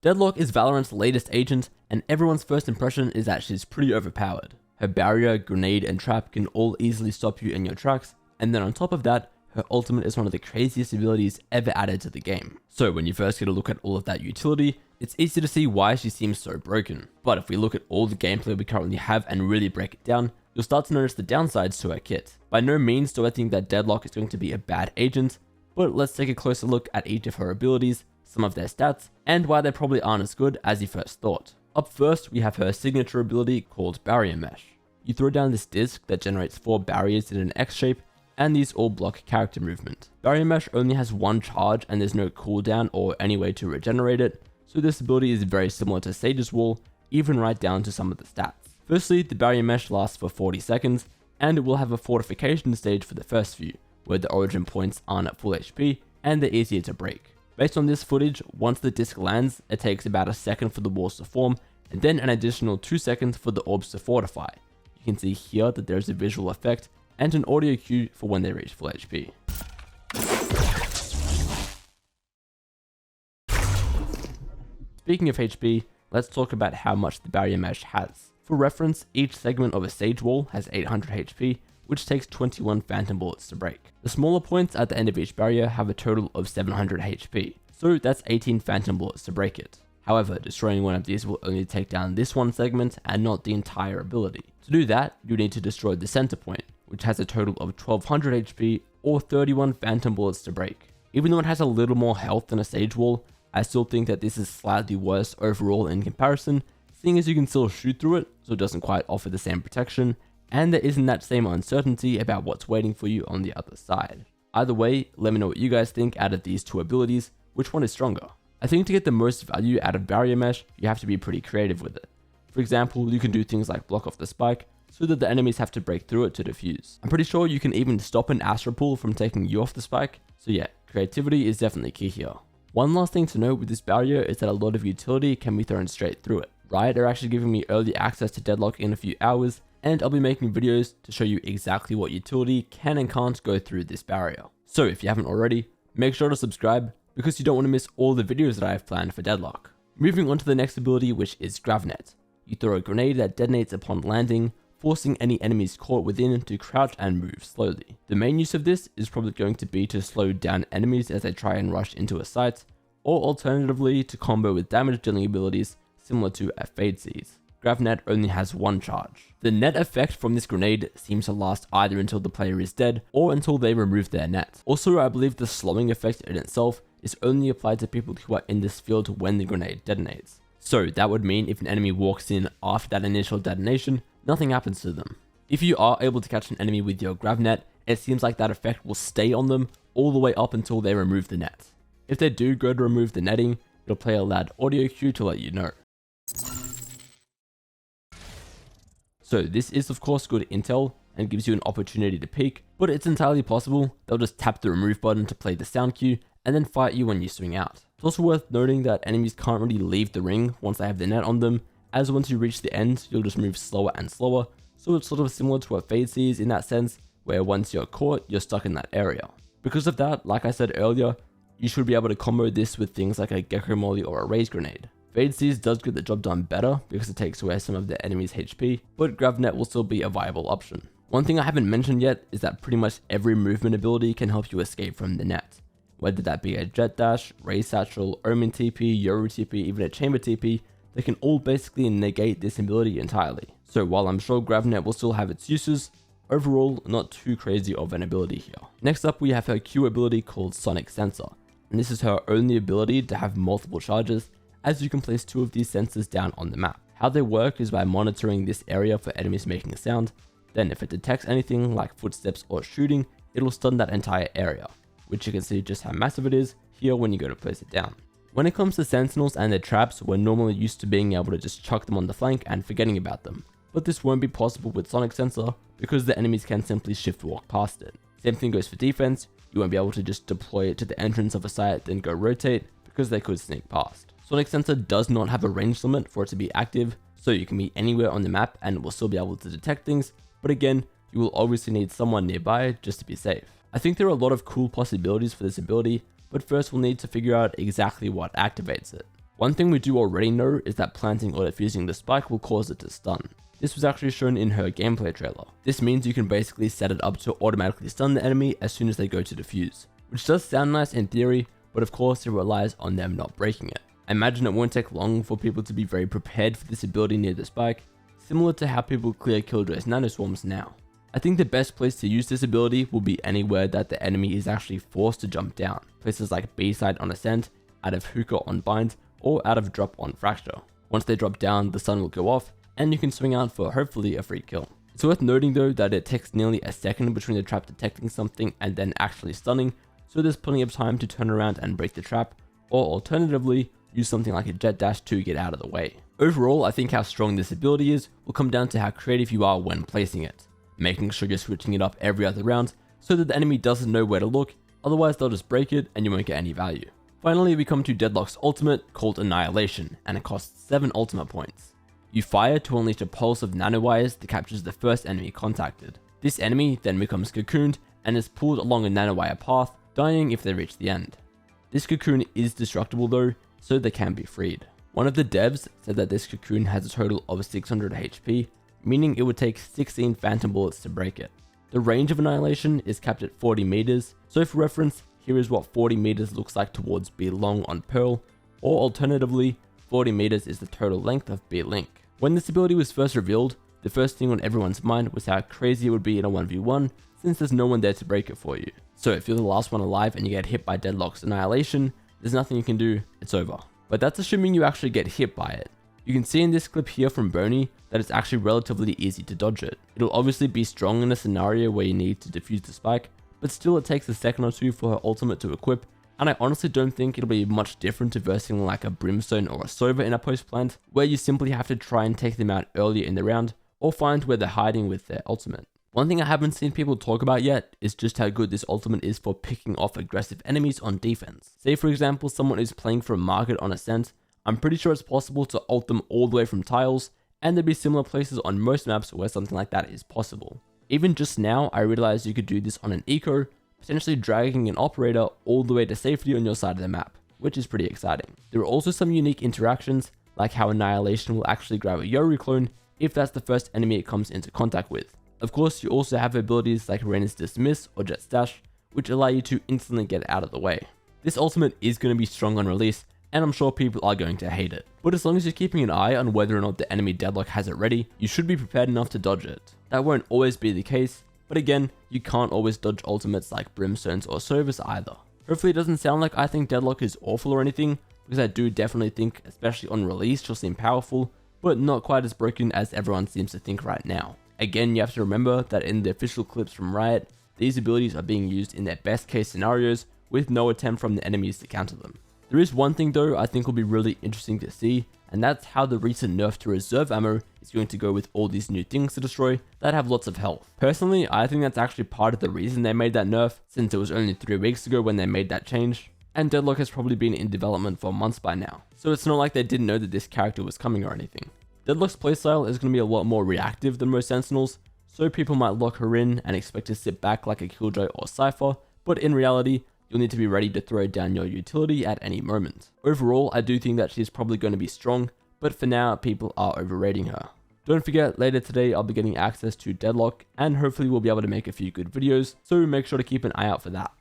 Deadlock is Valorant's latest agent, and everyone's first impression is that she's pretty overpowered. Her barrier, grenade, and trap can all easily stop you in your tracks, and then on top of that, her ultimate is one of the craziest abilities ever added to the game. So when you first get a look at all of that utility, it's easy to see why she seems so broken. But if we look at all the gameplay we currently have and really break it down, you'll start to notice the downsides to her kit. By no means do I think that Deadlock is going to be a bad agent, but let's take a closer look at each of her abilities, some of their stats, and why they probably aren't as good as you first thought. Up first, we have her signature ability called Barrier Mesh. You throw down this disc that generates 4 barriers in an X shape, and these all block character movement. Barrier Mesh only has one charge and there's no cooldown or any way to regenerate it, so this ability is very similar to Sage's Wall, even right down to some of the stats. Firstly, the Barrier Mesh lasts for 40 seconds, and it will have a fortification stage for the first few, where the origin points aren't at full HP, and they're easier to break. Based on this footage, once the disc lands, it takes about a second for the walls to form, and then an additional 2 seconds for the orbs to fortify. You can see here that there's a visual effect, and an audio cue for when they reach full HP. Speaking of HP, let's talk about how much the Barrier Mesh has. For reference, each segment of a Sage Wall has 800 HP, which takes 21 Phantom Bullets to break. The smaller points at the end of each barrier have a total of 700 HP, so that's 18 Phantom Bullets to break it. However, destroying one of these will only take down this one segment and not the entire ability. To do that, you need to destroy the center point, which has a total of 1200 HP or 31 Phantom Bullets to break. Even though it has a little more health than a Sage Wall, I still think that this is slightly worse overall in comparison, seeing as you can still shoot through it, so it doesn't quite offer the same protection, and there isn't that same uncertainty about what's waiting for you on the other side. Either way, let me know what you guys think out of these two abilities, which one is stronger. I think to get the most value out of Barrier Mesh, you have to be pretty creative with it. For example, you can do things like block off the spike, so that the enemies have to break through it to defuse. I'm pretty sure you can even stop an Astral Pool from taking you off the spike, so yeah, creativity is definitely key here. One last thing to note with this barrier is that a lot of utility can be thrown straight through it. Riot are actually giving me early access to Deadlock in a few hours, and I'll be making videos to show you exactly what utility can and can't go through this barrier. So if you haven't already, make sure to subscribe, because you don't want to miss all the videos that I have planned for Deadlock. Moving on to the next ability, which is Gravnet. You throw a grenade that detonates upon landing, forcing any enemies caught within to crouch and move slowly. The main use of this is probably going to be to slow down enemies as they try and rush into a site, or alternatively to combo with damage dealing abilities similar to a Fade Seize. Gravnet only has one charge. The net effect from this grenade seems to last either until the player is dead or until they remove their net. Also, I believe the slowing effect in itself is only applied to people who are in this field when the grenade detonates. So that would mean if an enemy walks in after that initial detonation, nothing happens to them. If you are able to catch an enemy with your Gravnet, it seems like that effect will stay on them all the way up until they remove the net. If they do go to remove the netting, it'll play a loud audio cue to let you know. So this is of course good intel and gives you an opportunity to peek, but it's entirely possible they'll just tap the remove button to play the sound cue and then fight you when you swing out. It's also worth noting that enemies can't really leave the ring once they have the net on them, as once you reach the end, you'll just move slower and slower, so it's sort of similar to a Fade Seize in that sense, where once you're caught, you're stuck in that area. Because of that, like I said earlier, you should be able to combo this with things like a Gecko Molly or a Raise Grenade. Fade Seize does get the job done better because it takes away some of the enemy's HP, but Gravnet will still be a viable option. One thing I haven't mentioned yet is that pretty much every movement ability can help you escape from the net. Whether that be a Jet Dash, Raise Satchel, Omen TP, Yoru TP, even a Chamber TP, they can all basically negate this ability entirely. So while I'm sure Gravnet will still have its uses, overall not too crazy of an ability here. Next up we have her Q ability called Sonic Sensor, and this is her only ability to have multiple charges, as you can place 2 of these sensors down on the map. How they work is by monitoring this area for enemies making a sound, then if it detects anything like footsteps or shooting, it'll stun that entire area, which you can see just how massive it is here when you go to place it down. When it comes to sentinels and their traps, we're normally used to being able to just chuck them on the flank and forgetting about them, but this won't be possible with Sonic Sensor because the enemies can simply shift walk past it. Same thing goes for defense, you won't be able to just deploy it to the entrance of a site then go rotate because they could sneak past. Sonic Sensor does not have a range limit for it to be active, so you can be anywhere on the map and it will still be able to detect things, but again, you will obviously need someone nearby just to be safe. I think there are a lot of cool possibilities for this ability, but first we'll need to figure out exactly what activates it. One thing we do already know is that planting or defusing the spike will cause it to stun. This was actually shown in her gameplay trailer. This means you can basically set it up to automatically stun the enemy as soon as they go to defuse, which does sound nice in theory, but of course it relies on them not breaking it. I imagine it won't take long for people to be very prepared for this ability near the spike, similar to how people clear Killjoy's nanoswarms now. I think the best place to use this ability will be anywhere that the enemy is actually forced to jump down, places like B side on ascent, out of hookah on bind, or out of drop on fracture. Once they drop down, the stun will go off, and you can swing out for hopefully a free kill. It's worth noting though that it takes nearly a second between the trap detecting something and then actually stunning, so there's plenty of time to turn around and break the trap, or alternatively, use something like a jet dash to get out of the way. Overall, I think how strong this ability is will come down to how creative you are when placing it, making sure you're switching it up every other round so that the enemy doesn't know where to look, otherwise they'll just break it and you won't get any value. Finally, we come to Deadlock's ultimate called Annihilation, and it costs 7 ultimate points. You fire to unleash a pulse of nanowires that captures the first enemy contacted. This enemy then becomes cocooned and is pulled along a nanowire path, dying if they reach the end. This cocoon is destructible though, so they can be freed. One of the devs said that this cocoon has a total of 600 HP, meaning it would take 16 phantom bullets to break it. The range of Annihilation is capped at 40 meters, so for reference, here is what 40 meters looks like towards B long on Pearl, or alternatively, 40 meters is the total length of B link. When this ability was first revealed, the first thing on everyone's mind was how crazy it would be in a 1v1, since there's no one there to break it for you. So if you're the last one alive and you get hit by Deadlock's Annihilation, there's nothing you can do, it's over. But that's assuming you actually get hit by it. You can see in this clip here from Boney that it's actually relatively easy to dodge it. It'll obviously be strong in a scenario where you need to defuse the spike, but still it takes a second or two for her ultimate to equip, and I honestly don't think it'll be much different to versing like a Brimstone or a Sova in a post plant, where you simply have to try and take them out earlier in the round, or find where they're hiding with their ultimate. One thing I haven't seen people talk about yet is just how good this ultimate is for picking off aggressive enemies on defense. Say for example someone is playing for a market on ascent, I'm pretty sure it's possible to ult them all the way from tiles, and there'd be similar places on most maps where something like that is possible. Even just now, I realized you could do this on an eco, potentially dragging an operator all the way to safety on your side of the map, which is pretty exciting. There are also some unique interactions, like how Annihilation will actually grab a Yoru clone if that's the first enemy it comes into contact with. Of course, you also have abilities like Reina's Dismiss or Jet Stash, which allow you to instantly get out of the way. This ultimate is going to be strong on release, and I'm sure people are going to hate it. But as long as you're keeping an eye on whether or not the enemy Deadlock has it ready, you should be prepared enough to dodge it. That won't always be the case, but again, you can't always dodge ultimates like Brimstones or Sovas either. Hopefully it doesn't sound like I think Deadlock is awful or anything, because I do definitely think, especially on release, she'll seem powerful, but not quite as broken as everyone seems to think right now. Again, you have to remember that in the official clips from Riot, these abilities are being used in their best case scenarios with no attempt from the enemies to counter them. There is one thing though I think will be really interesting to see, and that's how the recent nerf to reserve ammo is going to go with all these new things to destroy that have lots of health. Personally, I think that's actually part of the reason they made that nerf, since it was only 3 weeks ago when they made that change, and Deadlock has probably been in development for months by now, so it's not like they didn't know that this character was coming or anything. Deadlock's playstyle is going to be a lot more reactive than most Sentinels, so people might lock her in and expect to sit back like a Killjoy or Cypher, but in reality, you'll need to be ready to throw down your utility at any moment. Overall, I do think that she's probably going to be strong, but for now, people are overrating her. Don't forget, later today I'll be getting access to Deadlock, and hopefully we'll be able to make a few good videos, so make sure to keep an eye out for that.